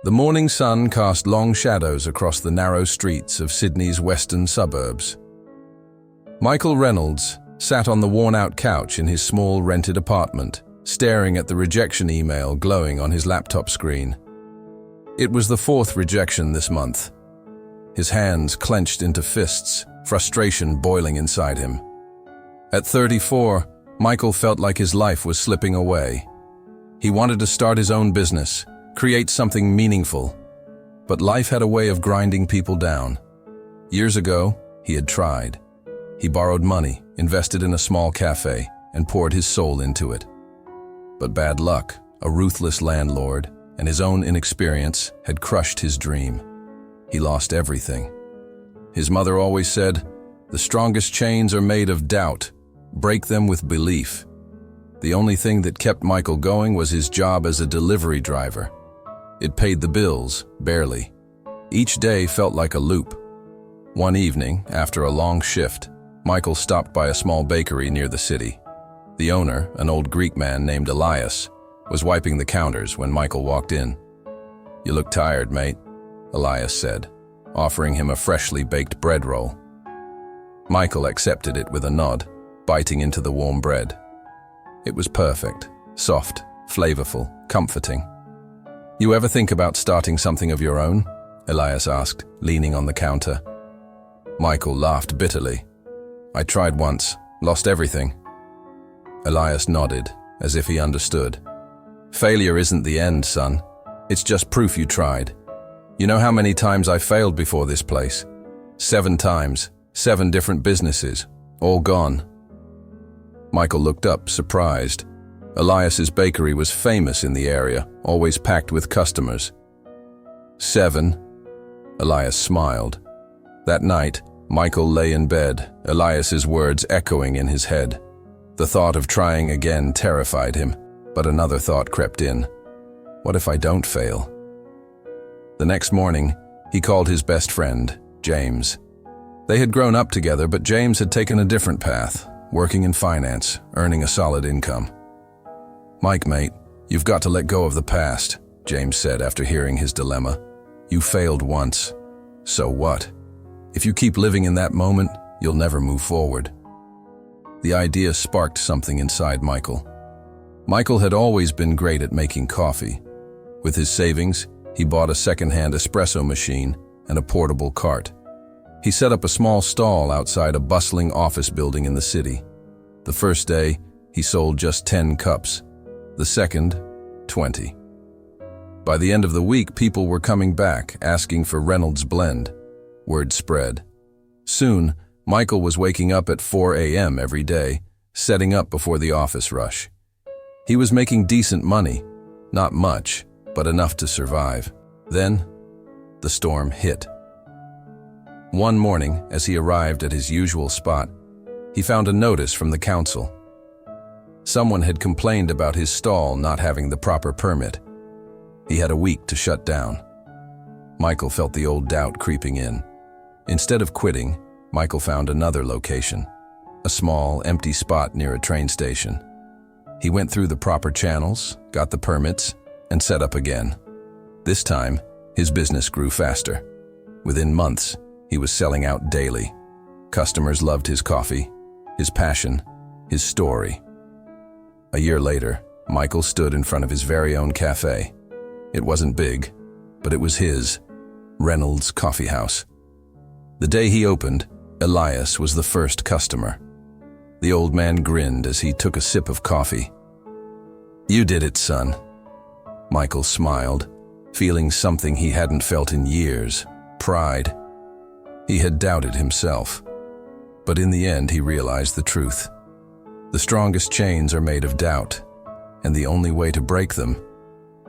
The morning sun cast long shadows across the narrow streets of Sydney's western suburbs. Michael Reynolds sat on the worn-out couch in his small rented apartment, staring at the rejection email glowing on his laptop screen. It was the fourth rejection this month. His hands clenched into fists, frustration boiling inside him. At 34, Michael felt like his life was slipping away. He wanted to start his own business, create something meaningful. But life had a way of grinding people down. Years ago, he had tried. He borrowed money, invested in a small cafe, and poured his soul into it. But bad luck, a ruthless landlord, and his own inexperience had crushed his dream. He lost everything. His mother always said, "The strongest chains are made of doubt. Break them with belief." The only thing that kept Michael going was his job as a delivery driver. It paid the bills, barely. Each day felt like a loop. One evening, after a long shift, Michael stopped by a small bakery near the city. The owner, an old Greek man named Elias, was wiping the counters when Michael walked in. "You look tired, mate," Elias said, offering him a freshly baked bread roll. Michael accepted it with a nod, biting into the warm bread. It was perfect, soft, flavorful, comforting. "You ever think about starting something of your own?" Elias asked, leaning on the counter. Michael laughed bitterly. "I tried once, lost everything." Elias nodded, as if he understood. "Failure isn't the end, son. It's just proof you tried. You know how many times I failed before this place? 7 times, 7 different businesses, all gone." Michael looked up, surprised. Elias's bakery was famous in the area, always packed with customers. 7? Elias smiled. That night, Michael lay in bed, Elias's words echoing in his head. The thought of trying again terrified him, but another thought crept in. What if I don't fail? The next morning, he called his best friend, James. They had grown up together, but James had taken a different path, working in finance, earning a solid income. "Mike, mate, you've got to let go of the past," James said after hearing his dilemma. "You failed once. So what? If you keep living in that moment, you'll never move forward." The idea sparked something inside Michael. Michael had always been great at making coffee. With his savings, he bought a second-hand espresso machine and a portable cart. He set up a small stall outside a bustling office building in the city. The first day, he sold just 10 cups. The second, 20. By the end of the week, people were coming back, asking for Reynolds blend. Word spread. Soon, Michael was waking up at 4 a.m. every day, setting up before the office rush. He was making decent money, not much, but enough to survive. Then, the storm hit. One morning, as he arrived at his usual spot, he found a notice from the council. Someone had complained about his stall not having the proper permit. He had a week to shut down. Michael felt the old doubt creeping in. Instead of quitting, Michael found another location, a small, empty spot near a train station. He went through the proper channels, got the permits, and set up again. This time, his business grew faster. Within months, he was selling out daily. Customers loved his coffee, his passion, his story. A year later, Michael stood in front of his very own cafe. It wasn't big, but it was his, Reynolds Coffee House. The day he opened, Elias was the first customer. The old man grinned as he took a sip of coffee. "You did it, son." Michael smiled, feeling something he hadn't felt in years, pride. He had doubted himself, but in the end he realized the truth. The strongest chains are made of doubt, and the only way to break them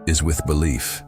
is with belief.